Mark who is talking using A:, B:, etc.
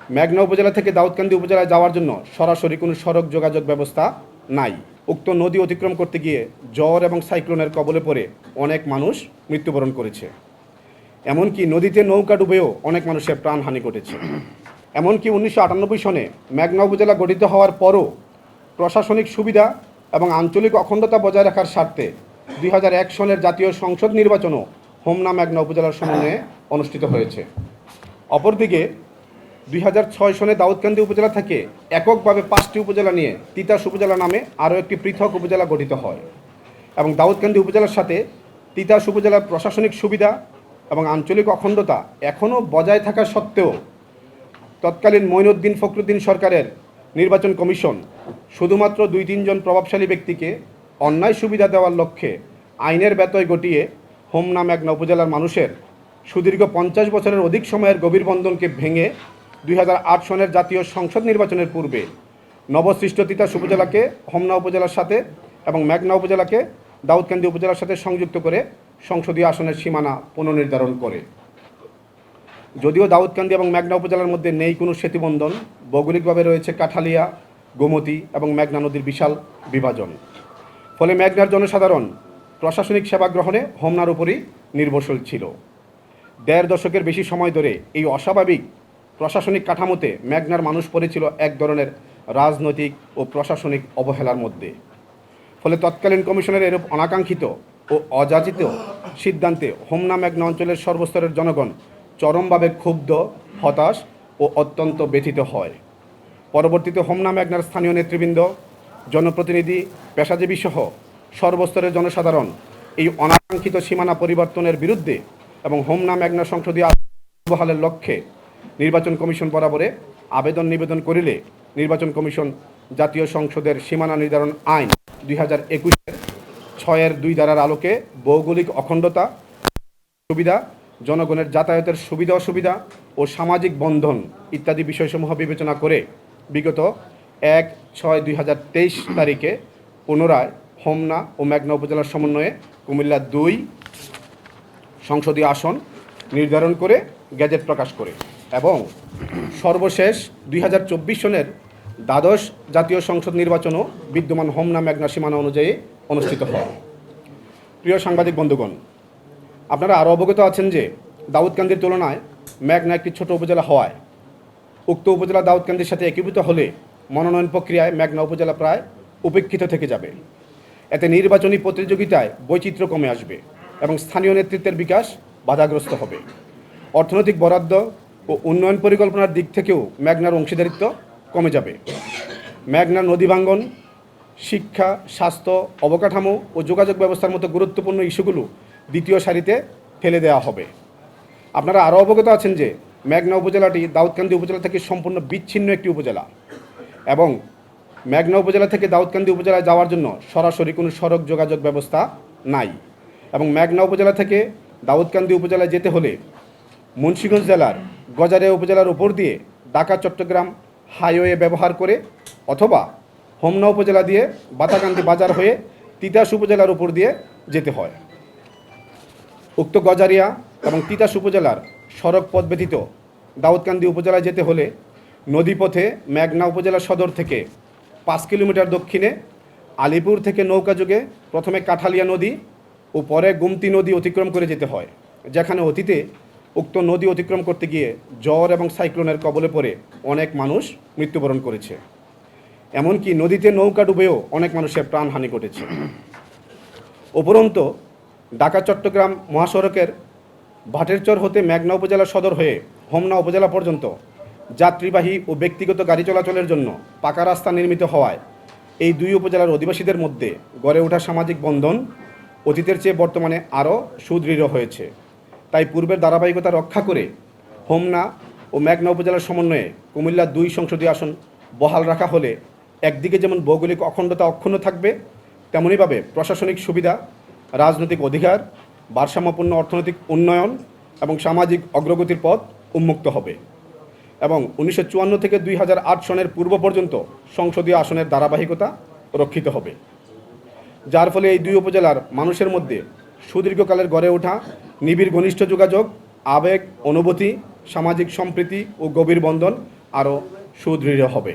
A: মেঘনা উপজেলা থেকে দাউদকান্দি উপজেলায় যাওয়ার জন্য সরাসরি কোনো সড়ক যোগাযোগ ব্যবস্থা নাই। উক্ত নদী অতিক্রম করতে গিয়ে ঝড় এবং সাইক্লোনের কবলে পড়ে অনেক মানুষ মৃত্যুবরণ করেছে। এমনকি নদীতে নৌকা ডুবেও অনেক মানুষের প্রাণহানি ঘটেছে। এমনকি 1998 সনে মেঘনা উপজেলা গঠিত হওয়ার পরও প্রশাসনিক সুবিধা এবং আঞ্চলিক অখণ্ডতা বজায় রাখার স্বার্থে 2001 সনের জাতীয় সংসদ নির্বাচনও হোমনা মেঘনা উপজেলার সমন্বয়ে অনুষ্ঠিত হয়েছে। অপরদিকে 2006 সনে দাউদকান্দি উপজেলা থেকে এককভাবে 5টি উপজেলা নিয়ে তিতাস উপজেলা নামে আরও একটি পৃথক উপজেলা গঠিত হয় এবং দাউদকান্দি উপজেলার সাথে তিতাস উপজেলার প্রশাসনিক সুবিধা এবং আঞ্চলিক অখণ্ডতা এখনও বজায় থাকা সত্ত্বেও তৎকালীন মঈনুদ্দিন ফখরুদ্দিন সরকারের নির্বাচন কমিশন শুধুমাত্র 2-3 জন প্রভাবশালী ব্যক্তিকে অন্যায় সুবিধা দেওয়ার লক্ষ্যে আইনের ব্যত্যয় ঘটিয়ে হোমনা মেঘনা উপজেলার মানুষের সুদীর্ঘ 50 বছরের অধিক সময়ের গভীর বন্ধনকে ভেঙে 2008 সনের জাতীয় সংসদ নির্বাচনের পূর্বে নবসৃষ্ট তিতাস উপজেলাকে হোমনা উপজেলার সাথে এবং মেঘনা উপজেলাকে দাউদকান্দি উপজেলার সাথে সংযুক্ত করে সংসদীয় আসনের সীমানা পুনর্নির্ধারণ করে। যদিও দাউদকান্দি এবং মেঘনা উপজেলার মধ্যে নেই কোনো সেতুবন্ধন, ভৌগোলিকভাবে রয়েছে কাঠালিয়া, গোমতী এবং মেঘনা নদীর বিশাল বিভাজন। ফলে মেঘনার জনসাধারণ প্রশাসনিক সেবা গ্রহণে হোমনার উপরই নির্ভরশীল ছিল। 1.5 দশকের বেশি সময় ধরে এই অস্বাভাবিক প্রশাসনিক কাঠামোতে মেঘনার মানুষ পড়েছিল এক ধরনের রাজনৈতিক ও প্রশাসনিক অবহেলার মধ্যে। ফলে তৎকালীন কমিশনের এরূপ অনাকাঙ্ক্ষিত ও অযাচিত সিদ্ধান্তে হোমনা মেঘনা অঞ্চলের সর্বস্তরের জনগণ চরমভাবে ক্ষুব্ধ, হতাশ ও অত্যন্ত ব্যথিত হয়। পরবর্তীতে হোমনা মেঘনার স্থানীয় নেতৃবৃন্দ, জনপ্রতিনিধি, পেশাজীবী সহ সর্বস্তরের জনসাধারণ এই অনাকাঙ্ক্ষিত সীমানা পরিবর্তনের বিরুদ্ধে এবং হোমনা মেঘনা সংসদীয় বহালের লক্ষ্যে নির্বাচন কমিশন বরাবরে আবেদন নিবেদন করিলে নির্বাচন কমিশন জাতীয় সংসদের সীমানা নির্ধারণ আইন 2021-এর 6-2 ধারার আলোকে ভৌগোলিক অখণ্ডতা সুবিধা, জনগণের যাতায়াতের সুবিধা অসুবিধা ও সামাজিক বন্ধন ইত্যাদি বিষয়সমূহ বিবেচনা করে বিগত 1/6/2023 তারিখে পুনরায় হোমনা ও মেঘনা উপজেলার সমন্বয়ে কুমিল্লা 2 সংসদীয় আসন নির্ধারণ করে গেজেট প্রকাশ করে এবং সর্বশেষ 2024 সনের দ্বাদশ জাতীয় সংসদ নির্বাচনও বিদ্যমান হোমনা মেঘনা সীমানা অনুযায়ী অনুষ্ঠিত হয়। প্রিয় সাংবাদিক বন্ধুগণ, আপনারা আরও অবগত আছেন যে দাউদকান্দির তুলনায় মেঘনা একটি ছোট উপজেলা হওয়ায় উক্ত উপজেলা দাউদকান্দির সাথে একীভূত হলে মনোনয়ন প্রক্রিয়ায় মেঘনা উপজেলা প্রায় উপেক্ষিত থেকে যাবে। এতে নির্বাচনী প্রতিযোগিতায় বৈচিত্র্য কমে আসবে এবং স্থানীয় নেতৃত্বের বিকাশ বাধাগ্রস্ত হবে। অর্থনৈতিক বরাদ্দ ও উন্নয়ন পরিকল্পনার দিক থেকেও মেঘনার অংশীদারিত্ব কমে যাবে। মেঘনার নদী ভাঙ্গন, শিক্ষা, স্বাস্থ্য, অবকাঠামো ও যোগাযোগ ব্যবস্থার মতো গুরুত্বপূর্ণ ইস্যুগুলো দ্বিতীয় সারিতে ফেলে দেওয়া হবে। আপনারা আরও অবগত আছেন যে মেঘনা উপজেলাটি দাউদকান্দি উপজেলা থেকে সম্পূর্ণ বিচ্ছিন্ন একটি উপজেলা এবং মেঘনা উপজেলা থেকে দাউদকান্দি উপজেলায় যাওয়ার জন্য সরাসরি কোনো সড়ক যোগাযোগ ব্যবস্থা নাই এবং মেঘনা উপজেলা থেকে দাউদকান্দি উপজেলায় যেতে হলে মুন্সিগঞ্জ জেলার গজারিয়া উপজেলার উপর দিয়ে ঢাকা চট্টগ্রাম হাইওয়ে ব্যবহার করে অথবা হোমনা উপজেলা দিয়ে বাতাকান্দি বাজার হয়ে তিতাস উপজেলার উপর দিয়ে যেতে হয়। উক্ত গজারিয়া এবং তিতাস উপজেলার সড়ক পথ ব্যতীত দাউদকান্দি উপজেলায় যেতে হলে নদীপথে মেঘনা উপজেলা সদর থেকে 5 কিলোমিটার দক্ষিণে আলিপুর থেকে নৌকাযোগে প্রথমে কাঠালিয়া নদী ও পরে গুমতি নদী অতিক্রম করে যেতে হয়, যেখানে অতীতে উক্ত নদী অতিক্রম করতে গিয়ে ঝড় এবং সাইক্লোনের কবলে পড়ে অনেক মানুষ মৃত্যুবরণ করেছে। এমনকি নদীতে নৌকা ডুবেও অনেক মানুষের প্রাণহানি ঘটেছে। উপরন্তু ঢাকা চট্টগ্রাম মহাসড়কের ভাটেরচর হতে মেঘনা উপজেলা সদর হয়ে হোমনা উপজেলা পর্যন্ত যাত্রীবাহী ও ব্যক্তিগত গাড়ি চলাচলের জন্য পাকা রাস্তা নির্মিত হওয়ায় এই 2 উপজেলার অধিবাসীদের মধ্যে গড়ে ওঠা সামাজিক বন্ধন অতীতের চেয়ে বর্তমানে আরও সুদৃঢ় হয়েছে। তাই পূর্বের ধারাবাহিকতা রক্ষা করে হোমনা ও মেঘনা উপজেলার সমন্বয়ে কুমিল্লা 2 সংসদীয় আসন বহাল রাখা হলে একদিকে যেমন ভৌগোলিক অখণ্ডতা অক্ষুণ্ণ থাকবে, তেমনইভাবে প্রশাসনিক সুবিধা, রাজনৈতিক অধিকার, ভারসাম্যপূর্ণ অর্থনৈতিক উন্নয়ন এবং সামাজিক অগ্রগতির পথ উন্মুক্ত হবে এবং 1954 থেকে 2008 সনের পূর্ব পর্যন্ত সংসদীয় আসনের ধারাবাহিকতা রক্ষিত হবে, যার ফলে এই 2 উপজেলার মানুষের মধ্যে সুদীর্ঘকালের গড়ে ওঠা নিবিড় ঘনিষ্ঠ যোগাযোগ, আবেগ, অনুভূতি, সামাজিক সম্প্রীতি ও গভীর বন্ধন আরও সুদৃঢ় হবে।